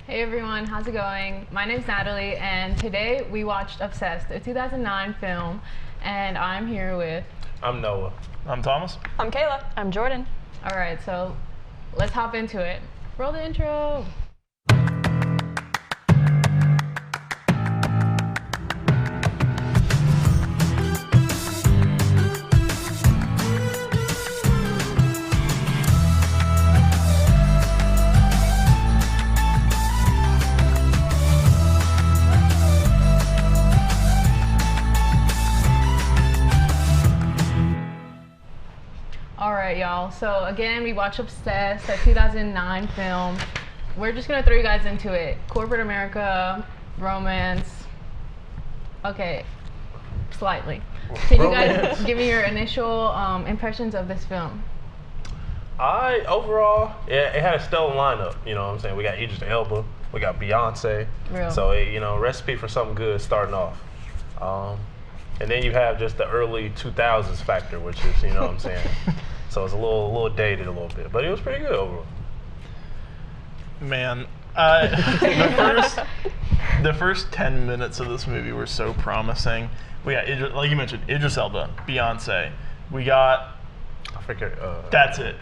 Hey everyone, how's it going? My name's Natalie, and today we watched Obsessed, a 2009 film, and I'm here with... I'm Noah. I'm Thomas. I'm Kayla. I'm Jordan. Alright, so let's hop into it. Roll the intro! Alright y'all, so again we watched Obsessed, a 2009 film. We're just gonna throw you guys into it. Corporate America, romance. Okay, slightly. Can you guys give me your initial impressions of this film? Overall, yeah, it had a stellar lineup. You know what I'm saying? We got Idris Elba, we got Beyonce. Real. So, recipe for something good starting off. And then you have just the early 2000s factor, which is, you know what I'm saying? So it's a little dated a little bit, but it was pretty good overall. Man, the first 10 minutes of this movie were so promising. We got, like you mentioned, Idris Elba, Beyonce. We got... I forget. That's it.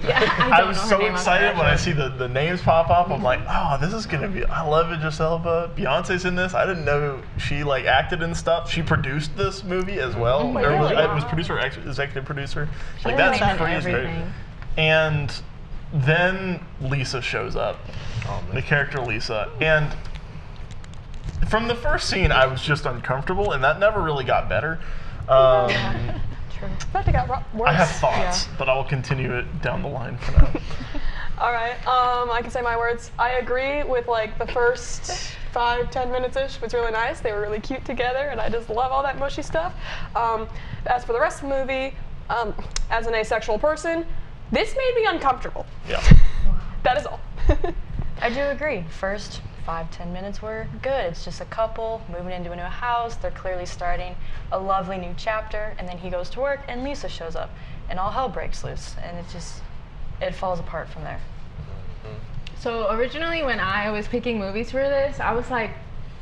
Yeah, I was so excited when I see the names pop up. I'm like, oh, this is gonna be. I love Idris Elba. Beyonce's in this. I didn't know she like acted and stuff. She produced this movie as well. Oh my Or God. was producer, executive producer. Like She's that's done crazy. everything. And then Lisa shows up. Oh, man. The character Lisa, and from the first scene, I was just uncomfortable, and that never really got better. True. I bet it got worse. I have thoughts, but I will continue it down the line for now. All right. I can say my words. I agree with like the first 5-10 minutes-ish was really nice. They were really cute together, and I just love all that mushy stuff. As for the rest of the movie, as an asexual person, this made me uncomfortable. Yeah. That is all. I do agree. First 5-10 minutes were good. It's just a couple moving into a new house. They're clearly starting a lovely new chapter, and then he goes to work, and Lisa shows up, and all hell breaks loose, and it falls apart from there. So originally when I was picking movies for this, I was like,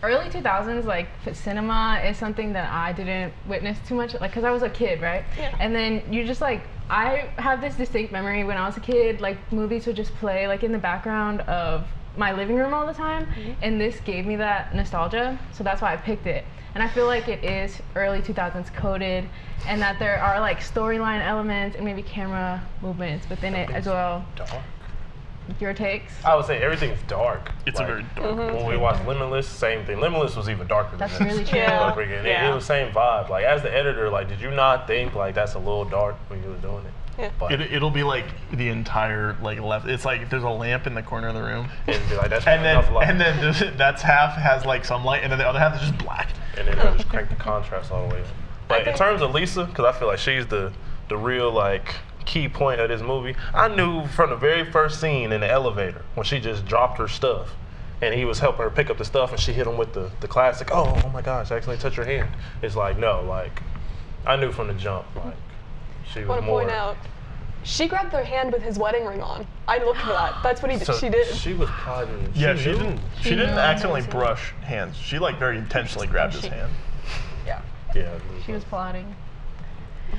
early 2000s, like cinema is something that I didn't witness too much, like, cause I was a kid, right? Yeah. And then you just like, I have this distinct memory when I was a kid, like movies would just play like in the background of my living room all the time, and this gave me that nostalgia, so that's why I picked it. And I feel like it is early 2000s coded, and that there are like storyline elements and maybe camera movements within it as well. Dark. Your takes? I would say everything's dark. It's a very dark. When we watched Limitless, same thing. Limitless was even darker than That's this. really true. Yeah. It was the same vibe. Like as the editor, like did you not think like that's a little dark when you were doing it? Yeah. But It'll be like the entire like left. It's like there's a lamp in the corner of the room, it'd be like that's and then enough light. that's half has like some light, and then the other half is just black. And then I just crank the contrast all the way up. But in terms of Lisa, because I feel like she's the real like key point of this movie. I knew from the very first scene in the elevator when she just dropped her stuff, and he was helping her pick up the stuff, and she hit him with the classic, oh my gosh, I accidentally touched your hand. It's like no, like I knew from the jump, like she I was want to more. point out, she grabbed their hand with his wedding ring on. I looked for that. That's what So she did. She was plotting. Yeah, knew. she didn't knew. accidentally brush hands. She like very intentionally grabbed his hand. Yeah. Yeah, She was plotting.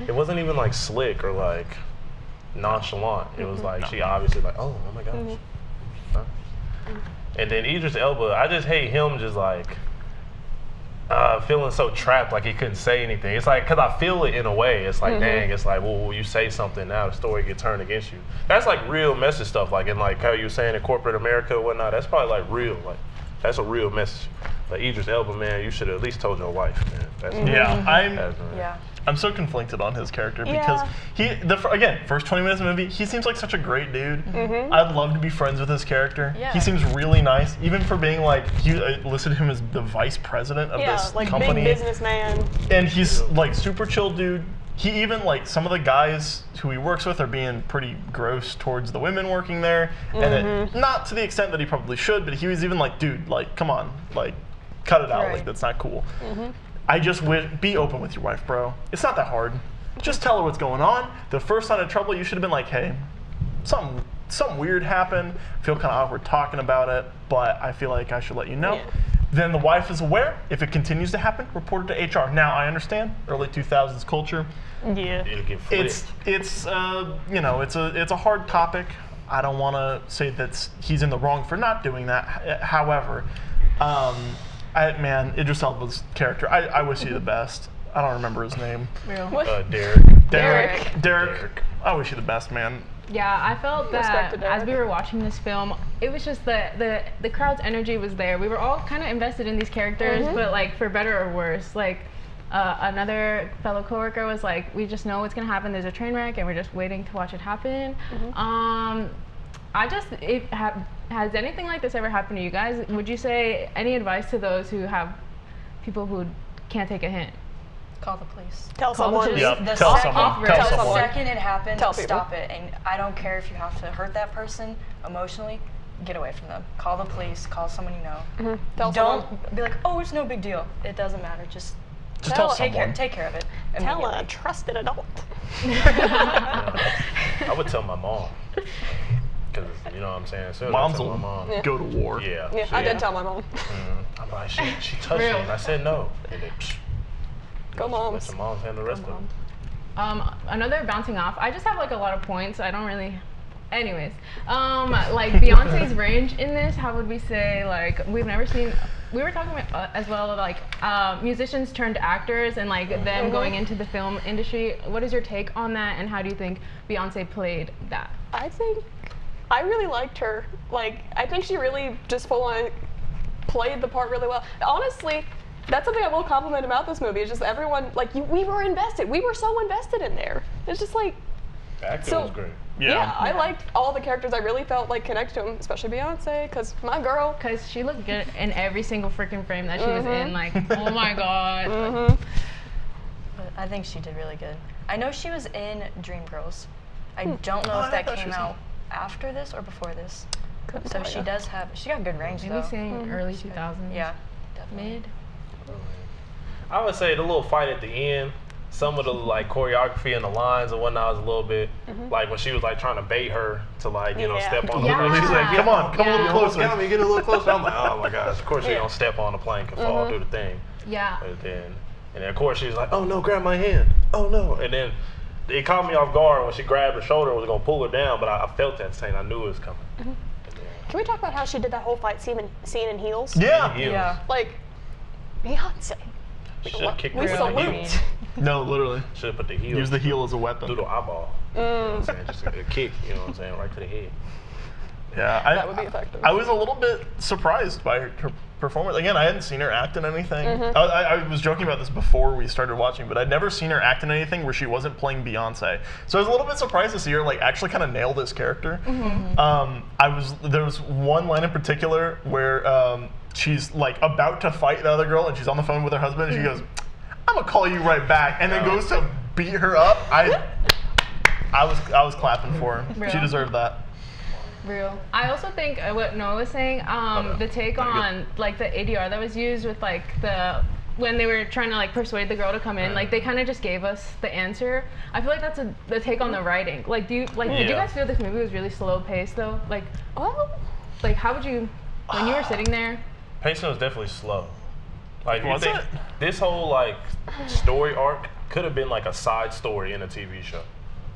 it wasn't even like slick or like nonchalant. It was like she obviously like, oh my gosh. Huh? And then Idris Elba, I just hate him just like feeling so trapped, like he couldn't say anything. It's like, cause I feel it in a way. It's like, dang, it's like, well, you say something now, the story get turned against you. That's like real message stuff. Like in like how you were saying in corporate America and whatnot. That's probably like real. Like that's a real message. But Idris Elba, man, you should have at least told your wife, man. That's Yeah, Yeah. I'm so conflicted on his character because again, first 20 minutes of the movie, he seems like such a great dude. I'd love to be friends with his character. Yeah. He seems really nice, even for being like, I listed him as the vice president of Yeah, this like company. big businessman. And he's like super chill dude. He even like some of the guys who he works with are being pretty gross towards the women working there, and not to the extent that he probably should, but he was even like, dude, like come on, like cut it out, Right. like that's not cool. I just wish, be open with your wife, bro. It's not that hard. Just tell her what's going on. The first sign of trouble, you should have been like, hey, something something weird happened. I feel kind of awkward talking about it, but I feel like I should let you know. Yeah. Then the wife is aware. If it continues to happen, report it to HR. Now, I understand early 2000s culture. Yeah. It'll get flipped. It's you know, it's a hard topic. I don't want to say that he's in the wrong for not doing that. However, Idris Elba's character, I wish you the best. I don't remember his name. Real. Derek. I wish you the best, man. Yeah, I felt Respect to that as Derek. we were watching this film, it was just the crowd's energy was there. We were all kind of invested in these characters, but like for better or worse. Like another fellow coworker was like, "We just know what's gonna happen. There's a train wreck, and we're just waiting to watch it happen." Has anything like this ever happened to you guys? Would you say any advice to those who have people who can't take a hint? Call the police. Tell Call the someone. police. Yep. The Tell second- someone. Tell Tell The someone. second it happens, Tell people. stop it. And I don't care if you have to hurt that person emotionally. Get away from them. Call the police. Call someone you know. Tell someone. Don't be like, oh, it's no big deal. It doesn't matter. Just Tell take someone. care of it. Tell immediately. a trusted adult. I would tell my mom. Because, you know what I'm saying? As soon as Moms I tell will my mom. go to war. Yeah. Yeah, I did tell my mom. I'm like, she touched me. Real. And I said no. And then, Go let moms. the moms handle the rest of them. Another bouncing off. I just have like a lot of points. I don't really. Anyways, like Beyonce's range in this. How would we say? Like we've never seen. We were talking about as well like musicians turned actors and like them going into the film industry. What is your take on that? And how do you think Beyonce played that? I think I really liked her. Like, I think she really just full on played the part really well. Honestly, that's something I will compliment about this movie. It's just everyone, like, we were invested. We were so invested in there. It's just like, The acting So- was great. yeah, I liked all the characters. I really felt like connected to them, especially Beyonce, because my girl. Because she looked good in every single freaking frame that she was in. Like, oh my god. But I think she did really good. I know she was in Dreamgirls. I don't know Oh, if I that thought she came was out after this or before this. Couldn't So tell she ya. does have, she got good range Maybe though. saying early 2000s. Yeah, definitely. Mid. I would say the little fight at the end, some of the like choreography and the lines and whatnot was a little bit like when she was like trying to bait her to like, you know, Yeah. step on the Yeah. plane. She's like, Come on, come a little closer. Get me, get a little closer. I'm like, oh my gosh, of course you don't step on the plane, can fall through the thing. Yeah. But then, and then of course she was like, oh no, grab my hand. Oh no. And then it caught me off guard when she grabbed her shoulder and was gonna pull her down, but I felt that saying I knew it was coming. And then, Can we talk about how she did that whole fight scene in heels? Yeah. heels. Yeah. Like, Beyonce. Should have kicked We her with the salute. heels. No, literally. Should have put the heels Use the heel as a through weapon. the eyeball. You know what I'm saying? Just a kick, you know what I'm saying? Right to the head. Yeah, That would be effective. I was a little bit surprised by her performance. Again, I hadn't seen her act in anything. I was joking about this before we started watching, but I'd never seen her act in anything where she wasn't playing Beyonce. So I was a little bit surprised to see her like actually kind of nail this character. There was one line in particular where she's like about to fight the other girl, and she's on the phone with her husband, and she goes, "I'm gonna call you right back," and then goes to beat her up. I was clapping for her. She Real. deserved that. Real. I also think what Noah was saying, the take on like the ADR that was used with like when they were trying to like persuade the girl to come in, like they kind of just gave us the answer. I feel like that's the take on the writing. Like, did you guys feel this movie was really slow paced though? Like, like how would you, when you were sitting there? Pacing was definitely slow. Like, you Was think it? this whole like story arc could have been like a side story in a TV show.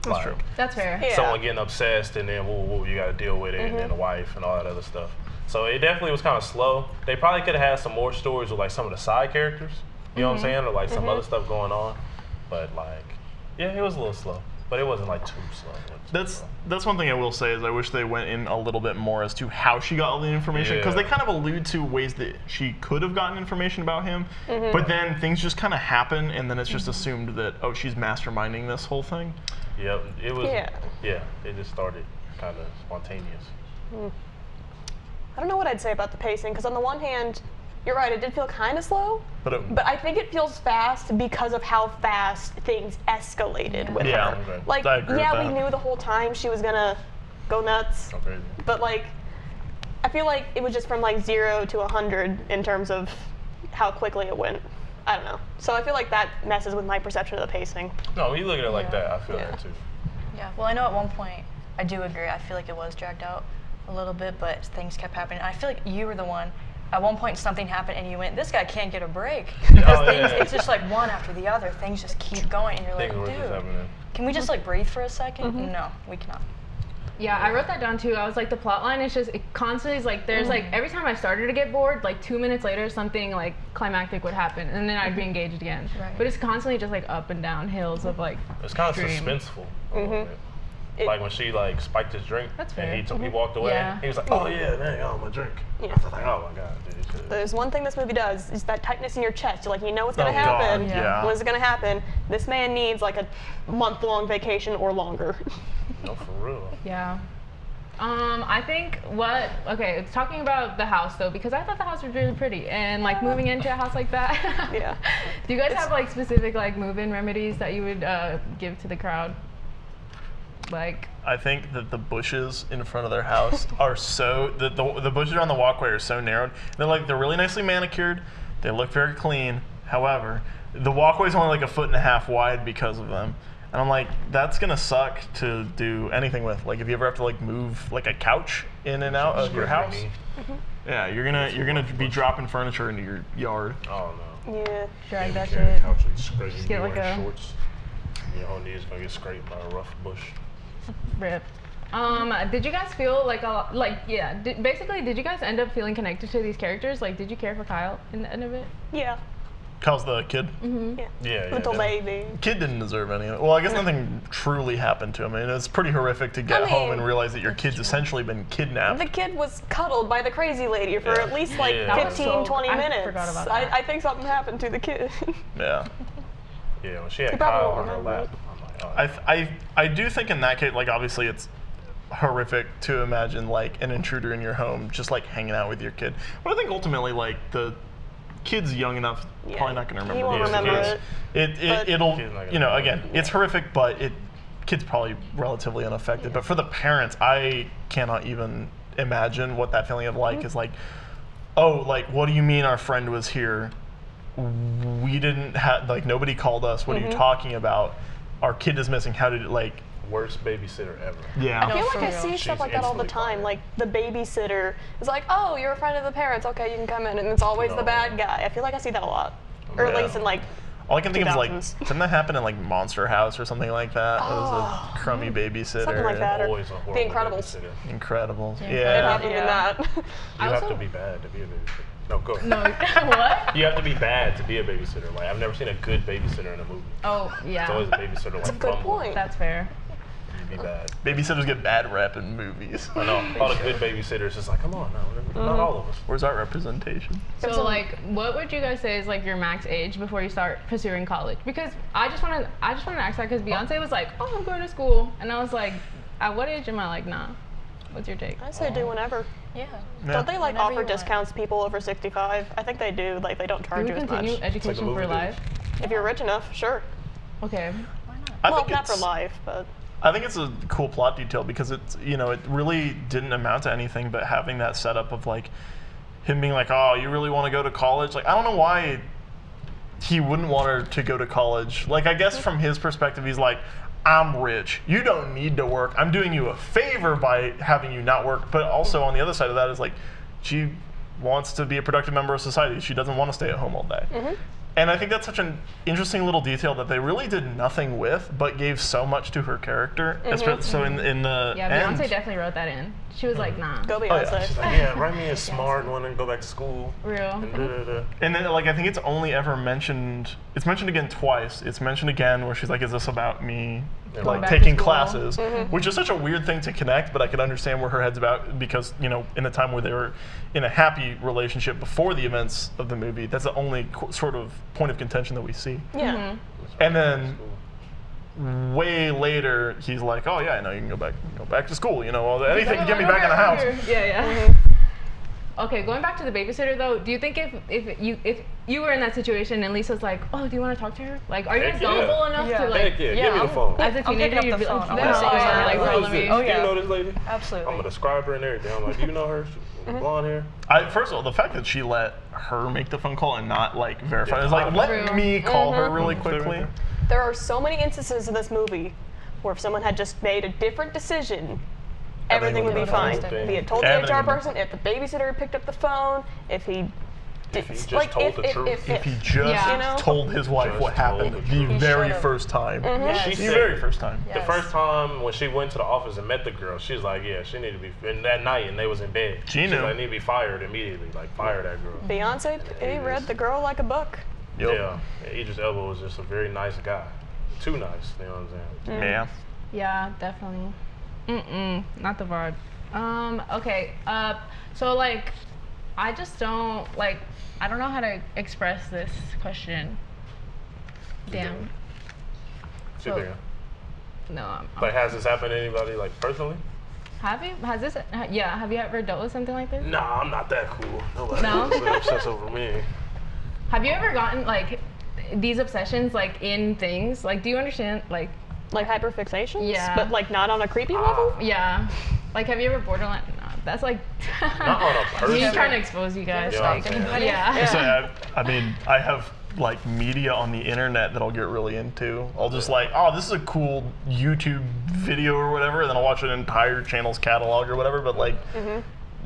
That's Like, true. That's fair. Yeah. Someone getting obsessed, and then whoa, you got to deal with it, and then the wife and all that other stuff. So it definitely was kind of slow. They probably could have had some more stories with like some of the side characters. You know what I'm saying, or like some other stuff going on. But like, yeah, it was a little slow, but it wasn't like too slow. That's one thing I will say is I wish they went in a little bit more as to how she got all the information, because Yeah. they kind of allude to ways that she could have gotten information about him, but then things just kind of happen, and then it's just assumed that, oh, she's masterminding this whole thing. Yep, it was. Yeah. Yeah, it just started kind of spontaneous. I don't know what I'd say about the pacing, because on the one hand, you're right, it did feel kind of slow, But but I think it feels fast because of how fast things escalated with Yeah. her. Okay. Like, I agree with yeah, that. we knew the whole time she was gonna go nuts, So crazy. but like, I feel like it was just from like 0 to 100 in terms of how quickly it went. I don't know. So I feel like that messes with my perception of the pacing. No, when you look at it like that, I feel Yeah. that too. Yeah, well, I know at one point I do agree. I feel like it was dragged out a little bit, but things kept happening. I feel like you were the one. At one point, something happened, and you went, "This guy can't get a break." Because it's just like one after the other. Things just keep going, and you're like, "Dude, can we just like breathe for a second?" No, we cannot. Yeah, I wrote that down too. I was like, the plot line is just, it constantly is like, there's like, every time I started to get bored, like 2 minutes later, something like climactic would happen, and then I'd be engaged again. Right. But it's constantly just like up and down hills of like. It's kind of dream. suspenseful. Like when she like spiked his drink, That's fair. and he walked away. Yeah. He was like, "Oh yeah, dang, oh my drink." Yeah. I was like, "Oh my god, dude." There's one thing this movie does, is that tightness in your chest. You're like, you know what's gonna Oh, happen. God, yeah. When is it gonna happen? This man needs like a month-long vacation or longer. No, for real. Yeah. I think okay, talking about the house though, because I thought the house was really pretty, and like moving into a house like that. Yeah. Do you guys have like specific like move-in remedies that you would give to the crowd? Like. I think that the bushes in front of their house are so the bushes on the walkway are so narrowed. They're really nicely manicured. They look very clean. However, the walkway is only like 1.5 feet wide because of them. And I'm like, that's gonna suck to do anything with. Like if you ever have to like move like a couch in and out of your house. Yeah, you're gonna be dropping furniture into your yard. Oh no. Yeah. Drag that Carry a shit. couch and scrape. Just You get wearing like a- shorts. Your whole knees gonna get scraped by a rough bush. Rip. Did you guys feel like basically, did you guys end up feeling connected to these characters? Like, did you care for Kyle in the end of it? Yeah. Kyle's the kid. Yeah. Little baby. Kid didn't deserve any of it. Well, I guess nothing truly happened to him. I mean, it's pretty horrific to get home and realize that your kid's essentially been kidnapped. The kid was cuddled by the crazy lady for at least like Yeah. 15, 20 I minutes. forgot about that. I think something happened to the kid. Yeah. Yeah, when she had He probably Kyle won't on her remember lap, it. I'm like, oh. I do think in that case, like obviously it's horrific to imagine like an intruder in your home just like hanging out with your kid. But I think ultimately like the kid's young enough, Yeah. probably not going to remember. He won't these remember kids. it. It'll, Kid's not gonna you know, remember again, it's horrific, but kid's probably relatively unaffected. But for the parents, I cannot even imagine what that feeling of like is like, oh, like what do you mean our friend was here? We didn't have, like nobody called us. What are you talking about? Our kid is missing. How did it like? Worst babysitter ever. Yeah. I feel for like I real. see She's stuff like that all the instantly time. fired. Like the babysitter is like, oh, you're a friend of the parents. Okay, you can come in, and it's always the No. bad guy. I feel like I see that a lot, or at Yeah. least in like. All I can think of is like, 2000s. didn't that happen in like Monster House or something like that? It was a crummy babysitter. Something like that. Or Always a horrible The Incredibles. babysitter. Incredibles. Yeah. It Yeah. happened in that. You have also- to be bad to be a babysitter. No, go. No. What? You have to be bad to be a babysitter. Like I've never seen a good babysitter in a movie. Oh, It's always yeah. a babysitter like That's a good fumbling. point. That's fair. You be bad. Babysitters get bad rep in movies. I know. All the good babysitters just like, come on now. Not all of us. Where's our representation? So like, what would you guys say is like your max age before you start pursuing college? Because I just want to ask that because Beyonce was like, oh, I'm going to school, and I was like, at what age am I like, nah? What's your take? I say do whenever. Yeah. Don't they like Whenever you offer want. discounts to people over 65? I think they do. Like they don't Do charge we you as continue much. education movie for days. life? If you're rich enough, sure. Okay. Why not? I Well, think not for it's, life, but I think it's a cool plot detail because it's, you know, it really didn't amount to anything but having that setup of like him being like, oh, you really want to go to college? Like, I don't know why he wouldn't want her to go to college. Like, I guess from his perspective, he's like, I'm rich. You don't need to work. I'm doing you a favor by having you not work. But also on the other side of that is like, she wants to be a productive member of society. She doesn't want to stay at home all day. And I think that's such an interesting little detail that they really did nothing with, but gave so much to her character. So in the Yeah, end, Beyonce definitely wrote that in. She was like, nah. go Oh, yeah. Beyonce. She's like, yeah, write me a smart one and go back to school. Real. And da-da-da. and then like I think it's only ever mentioned. It's mentioned again twice. It's mentioned again where she's like, "Is this about me?" Going Like back to taking school. classes, which is such a weird thing to connect, but I could understand where her head's about because, you know, in a time where they were in a happy relationship before the events of the movie, that's the only sort of point of contention that we see. Yeah. And then way later, he's like, "Oh yeah, I know you can go back to school. You know, anything to get me back in the house." Yeah. Okay, going back to the babysitter though, do you think if you were in that situation and Lisa's like, oh, do you want to talk to her? Like, are you Heck guys yeah. gullible enough Yeah. to like, Heck yeah, give me the I'm- phone. as a I'm teenager, picking you'd up be the like, phone. I'm no, gonna say something. like, Who follow is me. this? Oh, Do yeah. you know this lady? Absolutely. I'm gonna describe her and everything. I'm like, do you know her? Blonde hair. First of all, the fact that she let her make the phone call and not like verify, Yeah. it's like, let True. me call her really quickly. There are so many instances in this movie where if someone had just made a different decision, Everything everything would be would be fine. fine. If he had told the Everything HR would be person, if the babysitter had picked up the phone, if he If he just like told the truth. If he just Yeah. You know? told his wife Just what told happened the the truth. He very should've. first time. Yes. She The said- very first time. Yes. The first time when she went to the office and met the girl, she was like, yeah, she needed to be, and that night, and they was in bed. She knew. was like, need to be fired immediately, like, fire that girl. Beyonce, he read the girl like a book. Yep. Yeah, and Idris Elba was just a very nice guy. Too nice, you know what I'm saying? Yeah. Yeah, definitely. Not the vibe. Okay. So like, I just don't like. I don't know how to express this question. Damn. Sit So- there. No. I'm Like, has this happened to anybody, like, personally? have you? Has this? Yeah. Have you ever dealt with something like this? Nah, I'm not that cool. Nobody No? really obsessed over me. Have you ever gotten like these obsessions like in things? Like, do you understand? Like, Like hyperfixations? Yeah. But like not on a creepy level? yeah. Like, have you ever borderline? No, that's like. Not on a person. Me trying to expose you guys. Yeah, like, I'm saying. yeah. So I mean, I have like media on the internet that I'll get really into. I'll just like, oh, this is a cool YouTube video or whatever, and then I'll watch an entire channel's catalog or whatever. But like, I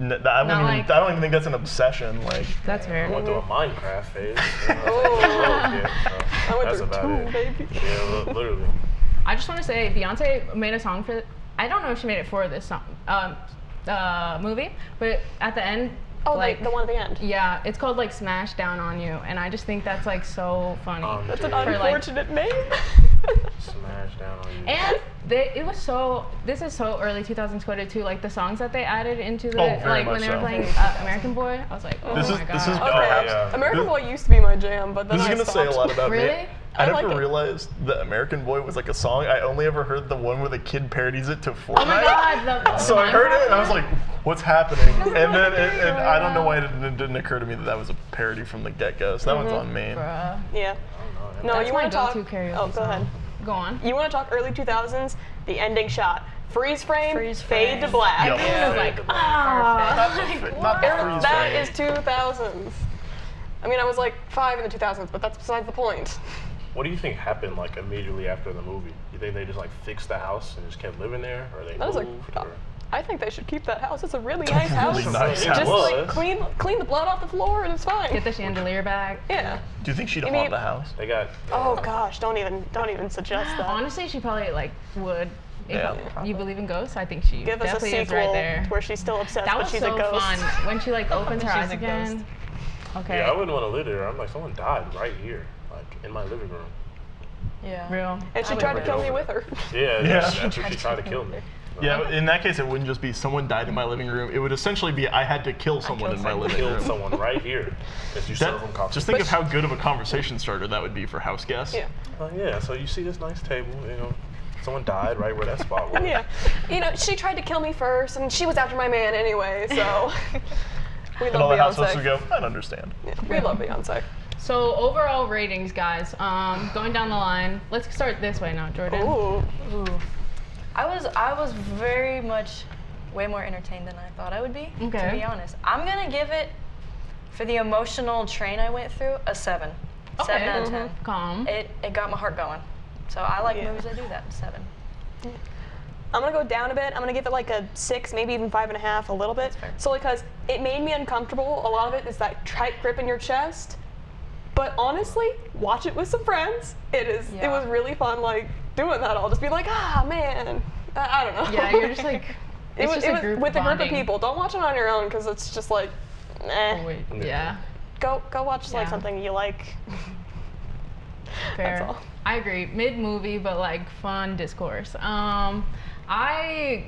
don't even think that's an obsession. Like, That's I fair. went through a Minecraft phase. I went That's through about two, it. baby. Yeah, literally. I just want to say Beyonce made a song for. I don't know if she made it for this song, movie, but at the end, Oh, like the one at the end. yeah, it's called like "Smash Down on You," and I just think that's like so funny. That's an For, like, unfortunate name. Smash down on you. And it was so. This is so early 2000s coded too. Like the songs that they added into the Oh, very like much when they were so. playing American Boy, I was like, oh This is- my god. this is- Okay. yeah. American This- Boy used to be my jam, but then this is I gonna stopped. say a lot about me. Really? I I never like it. realized that American Boy was like a song. I only ever heard the one where the kid parodies it to Fortnite. Oh my god. The So I heard it and I was like, what's happening? And then Minecraft. I don't know why it didn't occur to me that that was a parody from the get-go. So that one's on me. Bruh. Yeah. No, That's you my want to talk? go-to karaoke Oh, go song. ahead. Go on. You want to talk early 2000s? The ending shot. Freeze frame, Freeze fade to frame. black. Yep. I was like, Fade to ah. Not the freeze That frame. is 2000s. I mean, I was like 5 in the 2000s, but that's besides the point. What do you think happened like immediately after the movie? You think they just like fixed the house and just kept living there, or they That was moved? like, or? I think they should keep that house. It's a really nice house. Really nice It house. Just was. like clean the blood off the floor and it's fine. Get the chandelier back. Yeah. Do you think she'd You haunt mean- the house? They got. Oh gosh, don't even suggest that. Honestly, she probably like would. If Yeah. you believe in ghosts, I think she Give us a definitely is sequel right there. where she's still obsessed, That but was she's so a ghost. fun when she like opens her She's eyes a again. Okay. Yeah, I wouldn't want to live there. I'm like, someone died right here, like in my living room. Yeah. Real. And she I would tried to work. kill me with her. Yeah, Yeah. that's what she tried to kill me. Yeah, but in that case, it wouldn't just be someone died in my living room. It would essentially be I had to kill someone in my living Killed room. someone right here because you That- serve them coffee. just think of how good of a conversation starter that would be for house guests. Yeah. Yeah, so you see this nice table, you know, someone died right where that spot was. Yeah. You know, she tried to kill me first, and she was after my man anyway, so. We And all love the house would Beyonce. go, I understand. Yeah, we love Beyonce. So overall ratings, guys. Going down the line. Let's start this way now, Jordan. Ooh. Ooh. I was very much way more entertained than I thought I would be. Okay. To be honest, I'm gonna give it, for the emotional train I went through, a 7. 7 out of 10. Calm. It got my heart going. So I like Yeah. movies that do that. 7. I'm gonna go down a bit. I'm gonna give it like a 6, maybe even 5.5, a little bit. fair. Solely because it made me uncomfortable. A lot of it is that tight grip in your chest. But honestly, watch it with some friends. It Yeah. was really fun, like doing that all. Just be like, ah, man. I don't know. Yeah, you're just like. It's just a group with a group of bonding. people. Don't watch it on your own because it's just like, eh. Oh, wait. Yeah. Go watch like Yeah. something you like. Fair. That's all. I agree. Mid movie, but like fun discourse. I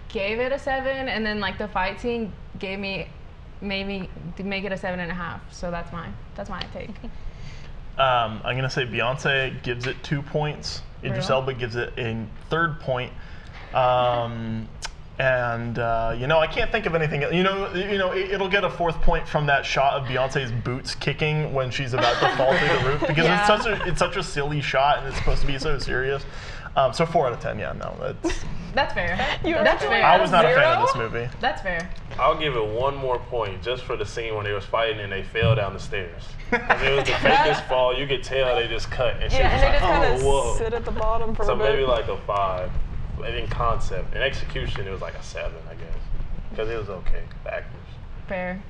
gave it a 7, and then like the fight scene made me make it a 7.5. So that's my take. I'm gonna say Beyonce gives it 2 points. Idris Real? Elba gives it a 3rd point. And I can't think of anything. It'll get a 4th point from that shot of Beyonce's boots kicking when she's about to fall through the roof because Yeah. it's such a silly shot and it's supposed to be so serious. So 4 out of 10. Yeah, no, That's fair. That's fair. I was not a fan Zero? of this movie. That's fair. I'll give it one more point just for the scene when they was fighting and they fell down the stairs. 'Cause it was the fakest fall. You could tell they just cut and she Yeah, was and they like, just kind oh, of whoa. sit at the bottom for So a bit. maybe like a 5. In concept. In execution, it was like a 7, I guess. Because it was okay. The actors. Fair.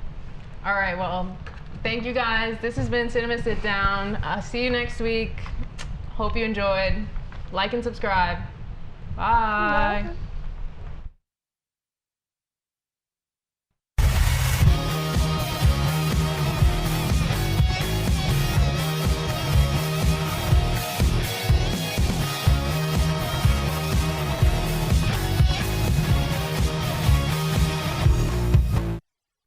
All right, well, thank you guys. This has been Cinema Sit Down. See you next week. Hope you enjoyed. Like and subscribe. Bye. Bye.